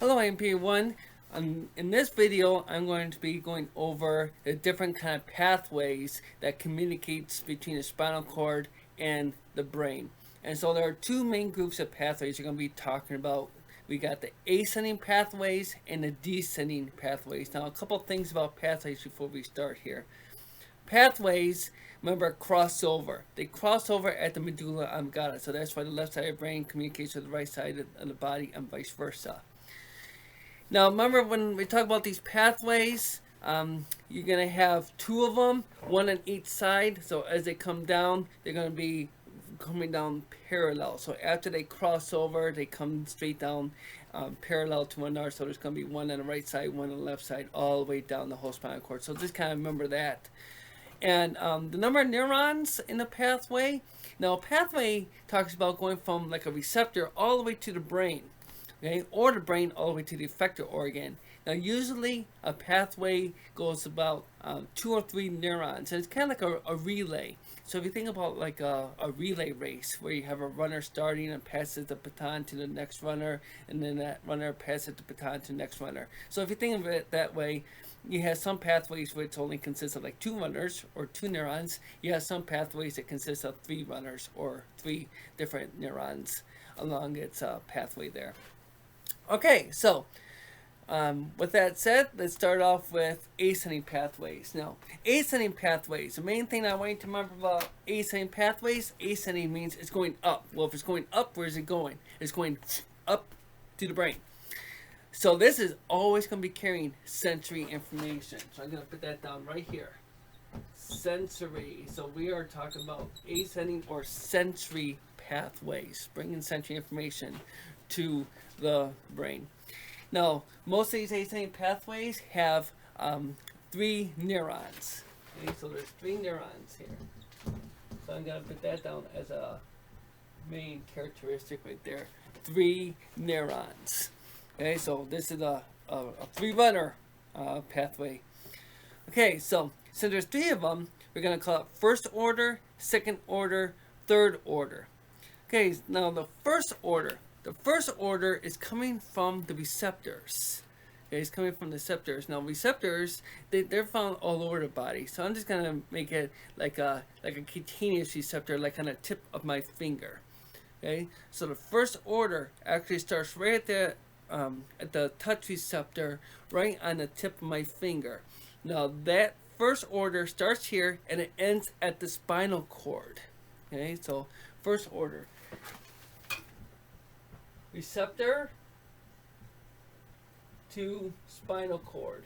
Hello, MP1. In this video, I'm going to be going over the different kind of pathways that communicates between the spinal cord and the brain. And so there are two main groups of pathways you're going to be talking about. We got the ascending pathways and the descending pathways. Now, a couple things about pathways before we start here. Pathways, remember, cross over. They cross over at the medulla oblongata, so that's why the left side of the brain communicates with the right side of the body and vice versa. Now, remember when we talk about these pathways, you're going to have two of them, one on each side. So as they come down, they're going to be coming down parallel. So after they cross over, they come straight down parallel to one another. So there's going to be one on the right side, one on the left side, all the way down the whole spinal cord. So just kind of remember that. And the number of neurons in the pathway. Now, a pathway talks about going from like a receptor all the way to the brain. Okay, or the brain all the way to the effector organ. Now, usually a pathway goes about 2 or 3 neurons, and it's kind of like a relay. So if you think about like a relay race where you have a runner starting and passes the baton to the next runner, and then that runner passes the baton to the next runner. So if you think of it that way, you have some pathways which only consist of like 2 runners or 2 neurons. You have some pathways that consist of 3 runners or 3 different neurons along its pathway there. Okay, so with that said, let's start off with ascending pathways. Now, ascending pathways, the main thing I want you to remember about ascending pathways, ascending means it's going up. Well, if it's going up, where is it going? It's going up to the brain. So this is always going to be carrying sensory information. So I'm going to put that down right here. Sensory. So we are talking about ascending or sensory pathways, bringing sensory information to the brain. Now, most of these ascending pathways have 3 neurons. Okay, so there's 3 neurons here. So I'm going to put that down as a main characteristic right there. 3 neurons. Okay, so this is a 3-runner pathway. Okay, so since there's 3 of them, we're going to call it first order, second order, third order. Okay, now the first order is coming from the receptors. Okay, it's coming from the receptors. Now receptors, they're found all over the body. So I'm just gonna make it like a cutaneous receptor, like on the tip of my finger. Okay, so the first order actually starts right at the touch receptor, right on the tip of my finger. Now that first order starts here and it ends at the spinal cord. Okay, so first order. Receptor to spinal cord.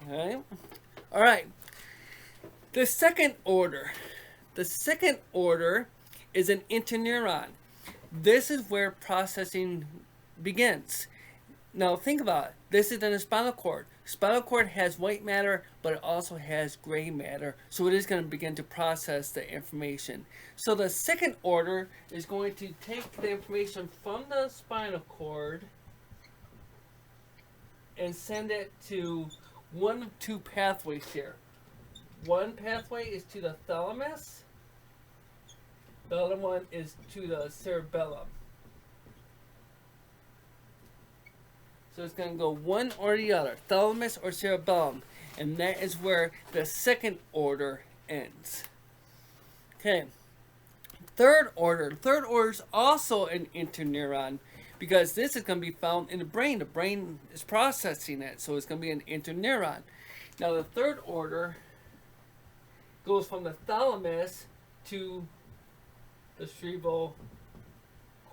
Okay. All right. The second order is an interneuron. This is where processing begins. Now think about it. This is in the spinal cord. Spinal cord has white matter, but it also has gray matter. So it is going to begin to process the information. So the second order is going to take the information from the spinal cord and send it to one of 2 pathways here. One pathway is to the thalamus. The other one is to the cerebellum. So it's going to go one or the other, thalamus or cerebellum. And that is where the second order ends. Okay. Third order is also an interneuron because this is going to be found in the brain. The brain is processing it, so it's going to be an interneuron. Now the third order goes from the thalamus to the cerebral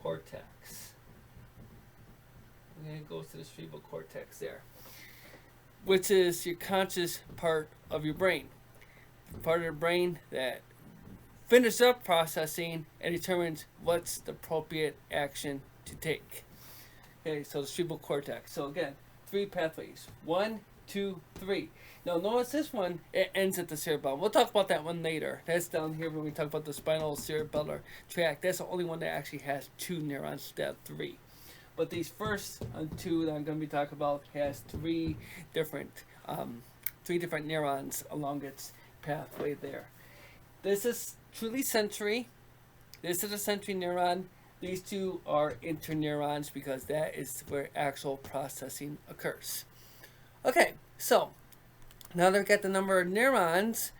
cortex. And it goes to the cerebral cortex there, which is your conscious part of your brain. Part of the brain that finishes up processing and determines what's the appropriate action to take. Okay, so the cerebral cortex. So again, 3 pathways. 1, 2, 3. Now notice this one, it ends at the cerebellum. We'll talk about that one later. That's down here when we talk about the spinal cerebellar tract. That's the only one that actually has 2 neurons instead of 3. But these first 2 that I'm going to be talking about has 3 different neurons along its pathway there. This is truly sensory. This is a sensory neuron. These two are interneurons because that is where actual processing occurs. Okay, so now that we've got the number of neurons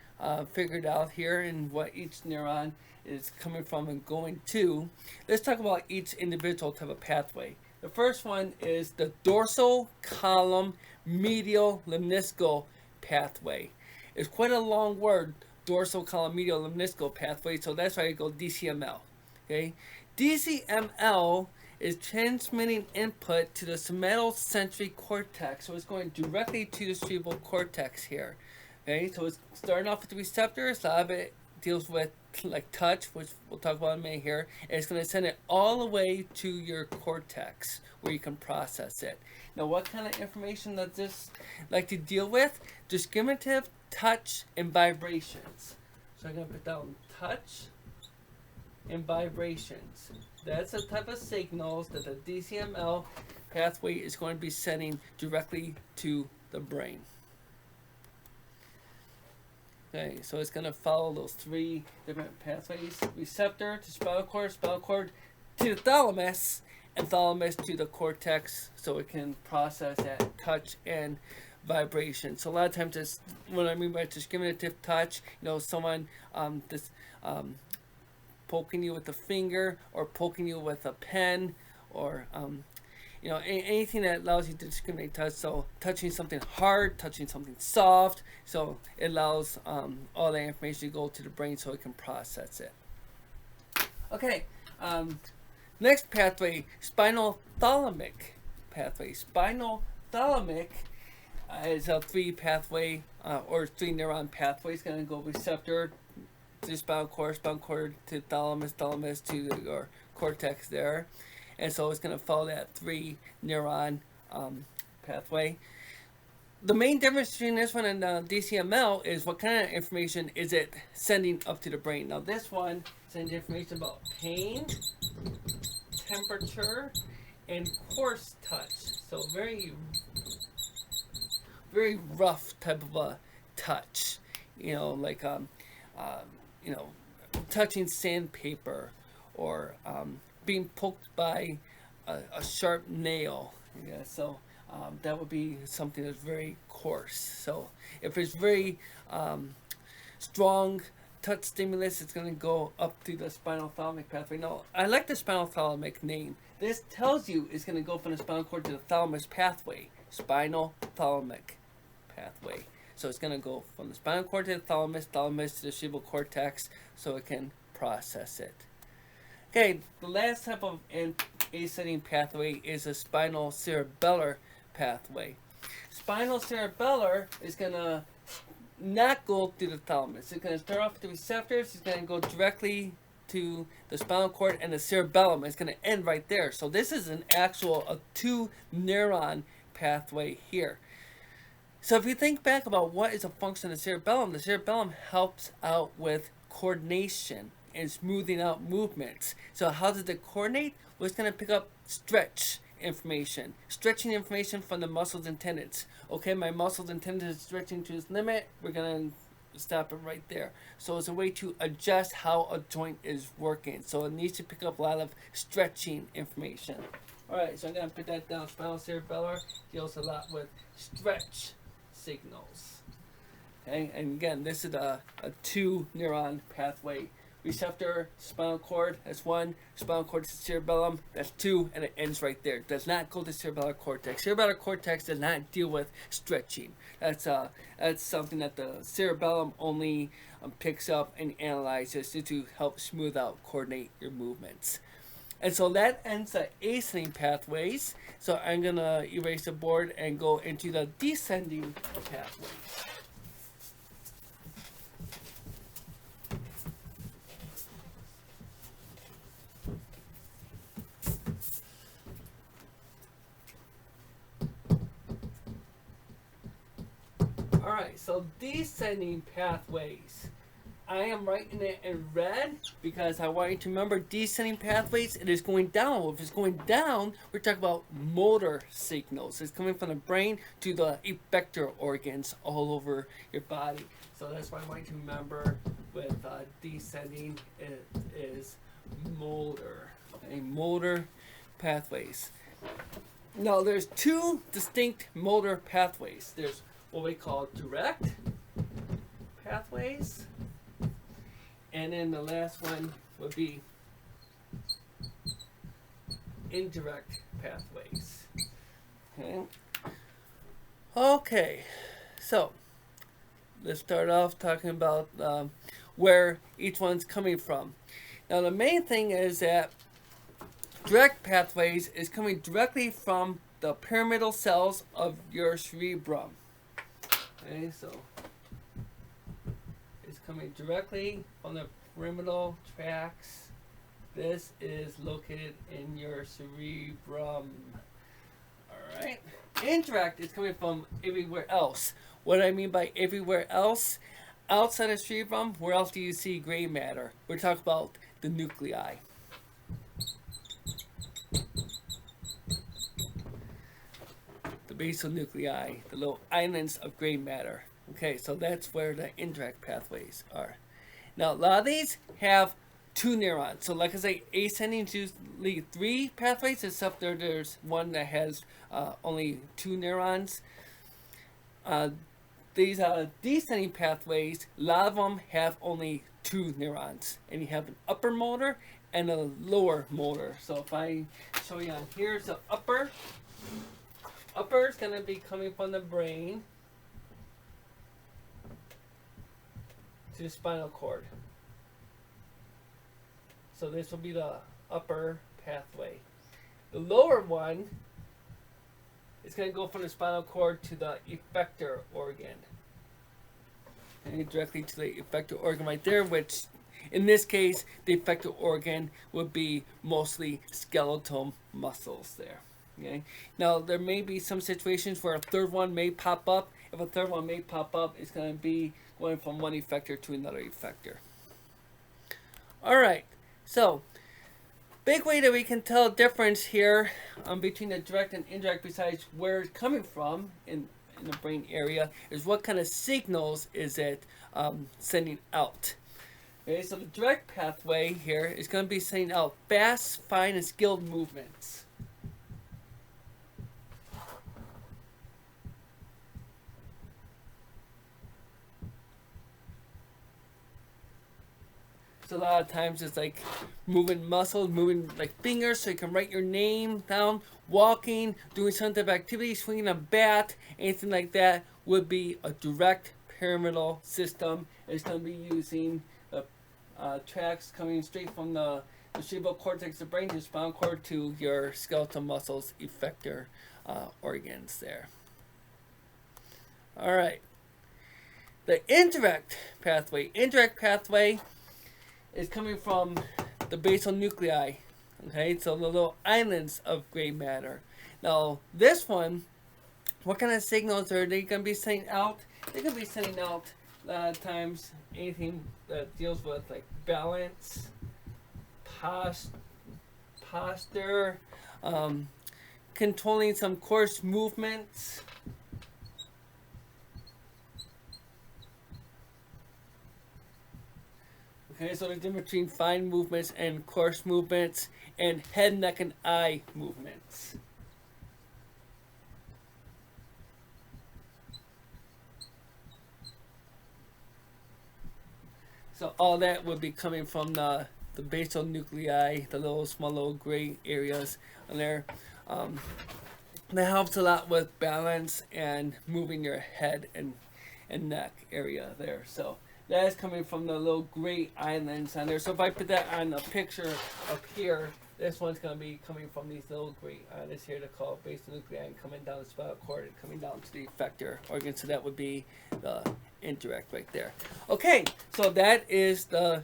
figured out here and what each neuron is coming from and going to, let's talk about each individual type of pathway. The first one is the dorsal column medial lemniscal pathway. It's quite a long word, dorsal column medial lemniscal pathway, so that's why I go DCML. Okay, DCML is transmitting input to the somatosensory cortex, so it's going directly to the cerebral cortex here. Okay, so it's starting off with the receptors. A lot of it deals with like touch, which we'll talk about in a minute here, and it's going to send it all the way to your cortex where you can process it. Now, what kind of information does this like to deal with? Discriminative touch and vibrations. So I'm going to put down touch and vibrations. That's the type of signals that the DCML pathway is going to be sending directly to the brain. Okay, so it's going to follow those three different pathways: receptor to spinal cord to the thalamus, and thalamus to the cortex, so it can process that touch and vibration. So a lot of times, it's, what I mean by discriminative touch, someone poking you with a finger or poking you with a pen, or anything that allows you to discriminate touch. So touching something hard, touching something soft, so it allows all that information to go to the brain so it can process it. Okay, next pathway, spinal thalamic pathway. Spinal thalamic is a three neuron pathway. It's going to go receptor to spinal cord to thalamus to your cortex there. And so it's going to follow that three neuron pathway. The main difference between this one and DCML is what kind of information is it sending up to the brain. Now this one sends information about pain, temperature, and coarse touch. So very, very rough type of a touch. Like touching sandpaper, or being poked by a sharp nail. Yeah, so that would be something that's very coarse. So if it's very strong touch stimulus, it's going to go up to the spinal thalamic pathway. Now, I like the spinal thalamic name. This tells you it's going to go from the spinal cord to the thalamus pathway. Spinal thalamic pathway. So it's going to go from the spinal cord to the thalamus to the cerebral cortex, so it can process it. Okay, the last type of ascending pathway is a spinal cerebellar pathway. Spinal cerebellar is going to not go through the thalamus. It's going to start off with the receptors. It's going to go directly to the spinal cord, and the cerebellum is going to end right there. So this is a two neuron pathway here. So if you think back about what is a function of the cerebellum helps out with coordination and smoothing out movements. So how does it coordinate? Well, it's going to pick up stretching information from the muscles and tendons. Okay, my muscles and tendons are stretching to its limit. We're going to stop it right there. So it's a way to adjust how a joint is working. So it needs to pick up a lot of stretching information. All right, so I'm going to put that down. Spinal cerebellar deals a lot with stretch signals. Okay, and again, this is a two neuron pathway. Receptor, spinal cord, that's one. Spinal cord to cerebellum, that's two, and it ends right there. It does not go to cerebellar cortex. Cerebellar cortex does not deal with stretching. That's something that the cerebellum only picks up and analyzes to help smooth out, coordinate your movements. And so that ends the ascending pathways. So I'm going to erase the board and go into the descending pathways. Alright, so descending pathways. I am writing it in red because I want you to remember descending pathways, it is going down. If it's going down, we're talking about motor signals. It's coming from the brain to the effector organs all over your body. So that's why I want you to remember with descending, it is motor. Okay, motor pathways. Now there's two distinct motor pathways. There's what we call direct pathways, and then the last one would be indirect pathways. Okay, so let's start off talking about where each one's coming from. Now the main thing is that direct pathways is coming directly from the pyramidal cells of your cerebrum. Okay, so it's coming directly from the pyramidal tracts. This is located in your cerebrum. Alright. Indirect is coming from everywhere else. What I mean by everywhere else, outside of cerebrum, where else do you see gray matter? We're talking about the nuclei. The basal nuclei, the little islands of gray matter. Okay, so that's where the indirect pathways are. Now, a lot of these have two neurons. So like I say, ascending is usually three pathways, except there's one that has only two neurons. These descending pathways, a lot of them have only two neurons. And you have an upper motor and a lower motor. So if I show you on here's the upper. Upper is going to be coming from the brain to the spinal cord. So this will be the upper pathway. The lower one is going to go from the spinal cord to the effector organ. And directly to the effector organ right there, which in this case, the effector organ would be mostly skeletal muscles there. Okay. Now there may be some situations where a third one may pop up. If a third one may pop up, it's going to be going from one effector to another effector. Alright, so big way that we can tell difference here between the direct and indirect, besides where it's coming from in the brain area, is what kind of signals is it sending out. Okay, so the direct pathway here is going to be sending out fast, fine, and skilled movements. So a lot of times it's like moving muscles, moving like fingers so you can write your name down, walking, doing some type of activity, swinging a bat, anything like that would be a direct pyramidal system. It's going to be using the tracks coming straight from the cerebral cortex, the brain, your spinal cord to your skeletal muscles, effector organs there. Alright. The indirect pathway. Indirect pathway is coming from the basal nuclei. Okay, so the little islands of gray matter. Now, this one, what kind of signals are they going to be sending out? They're going to be sending out a lot of times anything that deals with like balance, posture, controlling some coarse movements. Okay, so the difference between fine movements and coarse movements, and head, neck, and eye movements. So all that would be coming from the basal nuclei, the small little gray areas on there. That helps a lot with balance and moving your head and neck area there. So that is coming from the little gray islands on there. So if I put that on a picture up here, this one's going to be coming from these little gray islands here to call basal nuclei, and coming down the spinal cord and coming down to the effector organ. So that would be the indirect right there. Okay, so that is the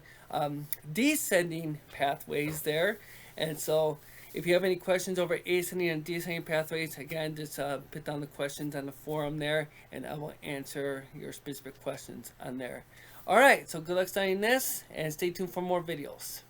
descending pathways there. And so if you have any questions over ascending and descending pathways, again, just put down the questions on the forum there, and I will answer your specific questions on there. Alright, so good luck studying this, and stay tuned for more videos.